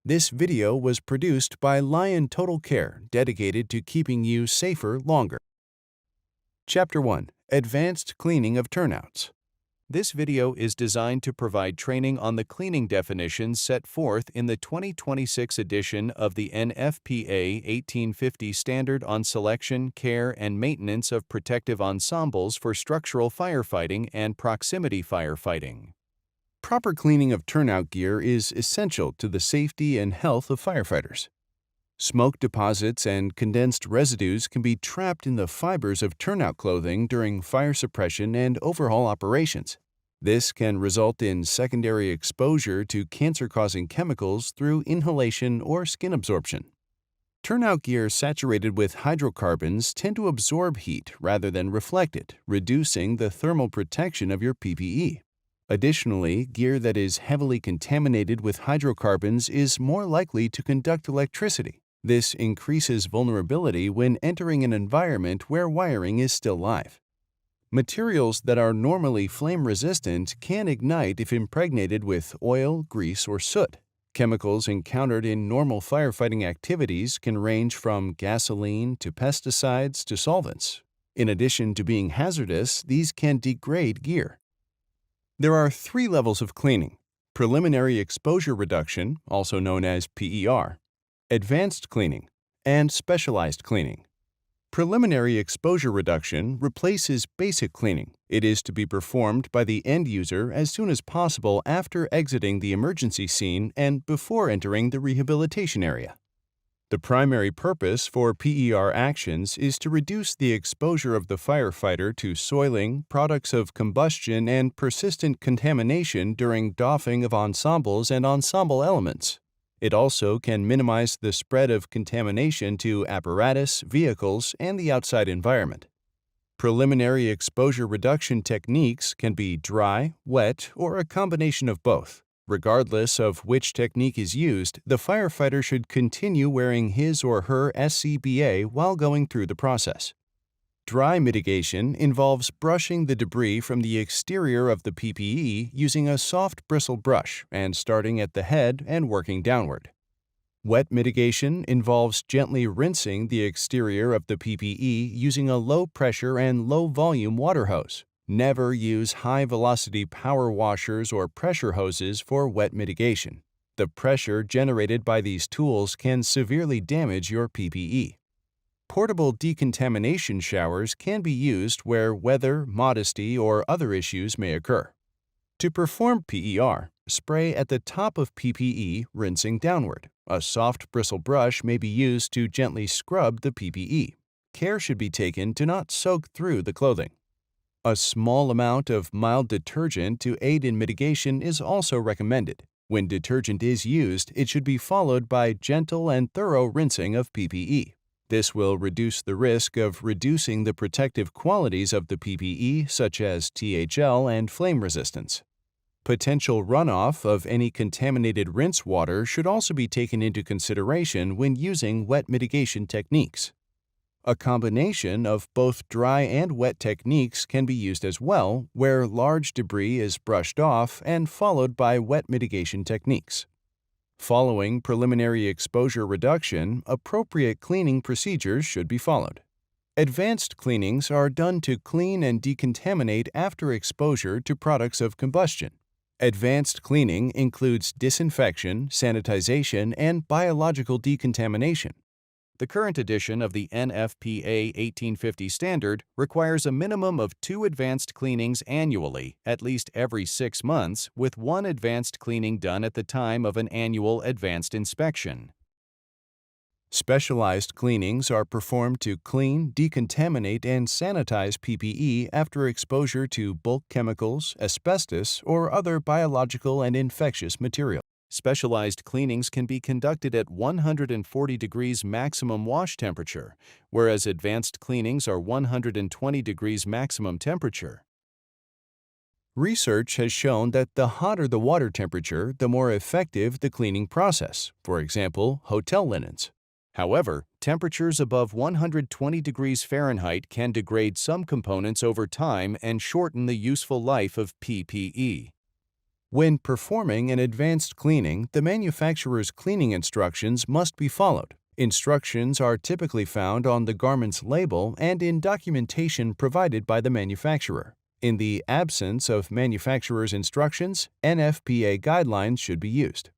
This video was produced by Lion Total Care, dedicated to keeping you safer longer. Chapter 1. Advanced Cleaning of Turnouts. This video is designed to provide training on the cleaning definitions set forth in the 2026 edition of the NFPA 1850 Standard on Selection, Care, and Maintenance of Protective Ensembles for Structural Firefighting and Proximity Firefighting. Proper cleaning of turnout gear is essential to the safety and health of firefighters. Smoke deposits and condensed residues can be trapped in the fibers of turnout clothing during fire suppression and overhaul operations. This can result in secondary exposure to cancer-causing chemicals through inhalation or skin absorption. Turnout gear saturated with hydrocarbons tend to absorb heat rather than reflect it, reducing the thermal protection of your PPE. Additionally, gear that is heavily contaminated with hydrocarbons is more likely to conduct electricity. This increases vulnerability when entering an environment where wiring is still live. Materials that are normally flame-resistant can ignite if impregnated with oil, grease, or soot. Chemicals encountered in normal firefighting activities can range from gasoline to pesticides to solvents. In addition to being hazardous, these can degrade gear. There are 3 levels of cleaning: preliminary exposure reduction, also known as PER, advanced cleaning, and specialized cleaning. Preliminary exposure reduction replaces basic cleaning. It is to be performed by the end user as soon as possible after exiting the emergency scene and before entering the rehabilitation area. The primary purpose for PER actions is to reduce the exposure of the firefighter to soiling, products of combustion, and persistent contamination during doffing of ensembles and ensemble elements. It also can minimize the spread of contamination to apparatus, vehicles, and the outside environment. Preliminary exposure reduction techniques can be dry, wet, or a combination of both. Regardless of which technique is used, the firefighter should continue wearing his or her SCBA while going through the process. Dry mitigation involves brushing the debris from the exterior of the PPE using a soft bristle brush and starting at the head and working downward. Wet mitigation involves gently rinsing the exterior of the PPE using a low-pressure and low-volume water hose. Never use high-velocity power washers or pressure hoses for wet mitigation. The pressure generated by these tools can severely damage your PPE. Portable decontamination showers can be used where weather, modesty, or other issues may occur. To perform PER, spray at the top of PPE, rinsing downward. A soft bristle brush may be used to gently scrub the PPE. Care should be taken to not soak through the clothing. A small amount of mild detergent to aid in mitigation is also recommended. When detergent is used, it should be followed by gentle and thorough rinsing of PPE. This will reduce the risk of reducing the protective qualities of the PPE, such as THL and flame resistance. Potential runoff of any contaminated rinse water should also be taken into consideration when using wet mitigation techniques. A combination of both dry and wet techniques can be used as well, where large debris is brushed off and followed by wet mitigation techniques. Following preliminary exposure reduction, appropriate cleaning procedures should be followed. Advanced cleanings are done to clean and decontaminate after exposure to products of combustion. Advanced cleaning includes disinfection, sanitization, and biological decontamination. The current edition of the NFPA 1850 standard requires a minimum of 2 advanced cleanings annually, at least every 6 months, with 1 advanced cleaning done at the time of an annual advanced inspection. Specialized cleanings are performed to clean, decontaminate, and sanitize PPE after exposure to bulk chemicals, asbestos, or other biological and infectious materials. Specialized cleanings can be conducted at 140 degrees maximum wash temperature, whereas advanced cleanings are 120 degrees maximum temperature. Research has shown that the hotter the water temperature, the more effective the cleaning process, for example, hotel linens. However, temperatures above 120 degrees Fahrenheit can degrade some components over time and shorten the useful life of PPE. When performing an advanced cleaning, the manufacturer's cleaning instructions must be followed. Instructions are typically found on the garment's label and in documentation provided by the manufacturer. In the absence of manufacturer's instructions, NFPA guidelines should be used.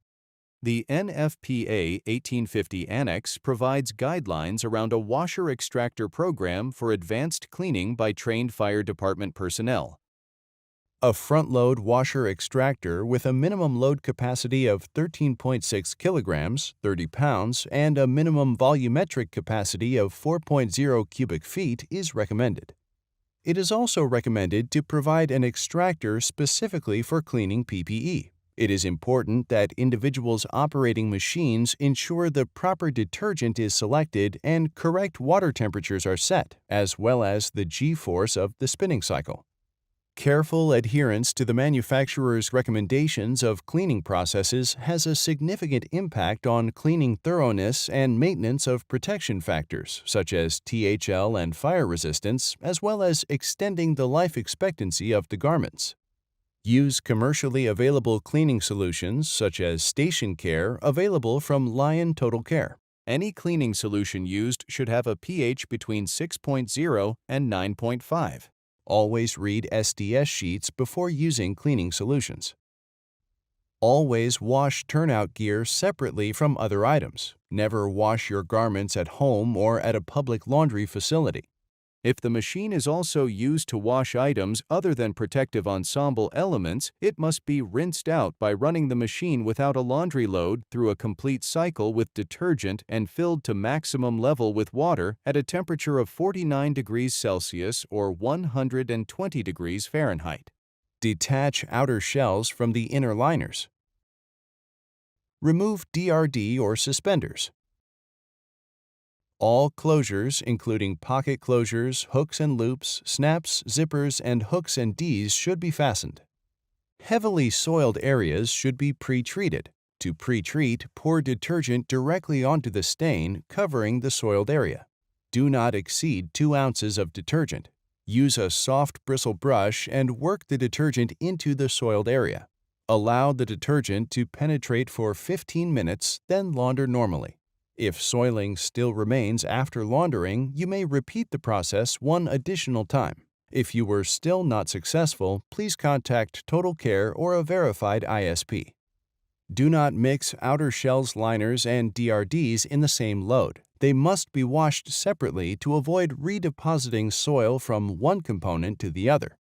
The NFPA 1850 Annex provides guidelines around a washer extractor program for advanced cleaning by trained fire department personnel. A front-load washer extractor with a minimum load capacity of 13.6 kilograms, 30 pounds, and a minimum volumetric capacity of 4.0 cubic feet is recommended. It is also recommended to provide an extractor specifically for cleaning PPE. It is important that individuals operating machines ensure the proper detergent is selected and correct water temperatures are set, as well as the G-force of the spinning cycle. Careful adherence to the manufacturer's recommendations of cleaning processes has a significant impact on cleaning thoroughness and maintenance of protection factors such as THL and fire resistance, as well as extending the life expectancy of the garments. Use commercially available cleaning solutions such as Station Care available from Lion Total Care. Any cleaning solution used should have a pH between 6.0 and 9.5. Always read SDS sheets before using cleaning solutions. Always wash turnout gear separately from other items. Never wash your garments at home or at a public laundry facility. If the machine is also used to wash items other than protective ensemble elements, it must be rinsed out by running the machine without a laundry load through a complete cycle with detergent and filled to maximum level with water at a temperature of 49 degrees Celsius or 120 degrees Fahrenheit. Detach outer shells from the inner liners. Remove DRD or suspenders. All closures, including pocket closures, hooks and loops, snaps, zippers, and hooks and Ds, should be fastened. Heavily soiled areas should be pre-treated. To pre-treat, pour detergent directly onto the stain, covering the soiled area. Do not exceed 2 ounces of detergent. Use a soft bristle brush and work the detergent into the soiled area. Allow the detergent to penetrate for 15 minutes, then launder normally. If soiling still remains after laundering, you may repeat the process one additional time. If you were still not successful, please contact Total Care or a verified ISP. Do not mix outer shells liners and DRDs in the same load. They must be washed separately to avoid redepositing soil from one component to the other.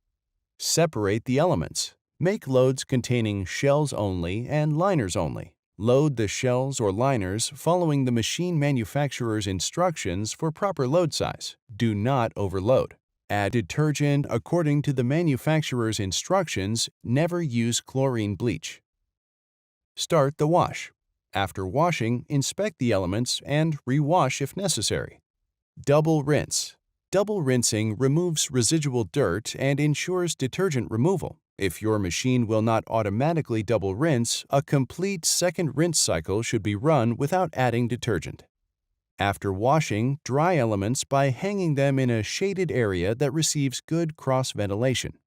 Separate the elements. Make loads containing shells only and liners only. Load the shells or liners following the machine manufacturer's instructions for proper load size. Do not overload. Add detergent according to the manufacturer's instructions. Never use chlorine bleach. Start the wash. After washing, inspect the elements and rewash if necessary. Double rinse. Double rinsing removes residual dirt and ensures detergent removal. If your machine will not automatically double rinse, a complete second rinse cycle should be run without adding detergent. After washing, dry elements by hanging them in a shaded area that receives good cross-ventilation.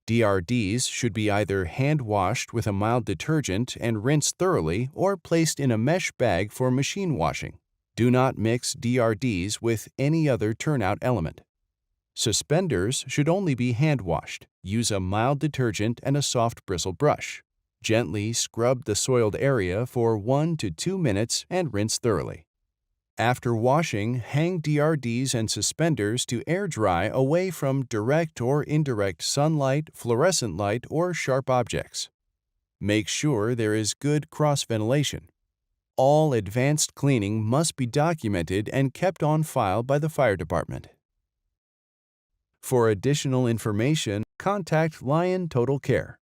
DRDs should be either hand-washed with a mild detergent and rinsed thoroughly or placed in a mesh bag for machine washing. Do not mix DRDs with any other turnout element. Suspenders should only be hand-washed. Use a mild detergent and a soft bristle brush. Gently scrub the soiled area for 1 to 2 minutes and rinse thoroughly. After washing, hang DRDs and suspenders to air dry away from direct or indirect sunlight, fluorescent light, or sharp objects. Make sure there is good cross-ventilation. All advanced cleaning must be documented and kept on file by the fire department. For additional information, contact Lion Total Care.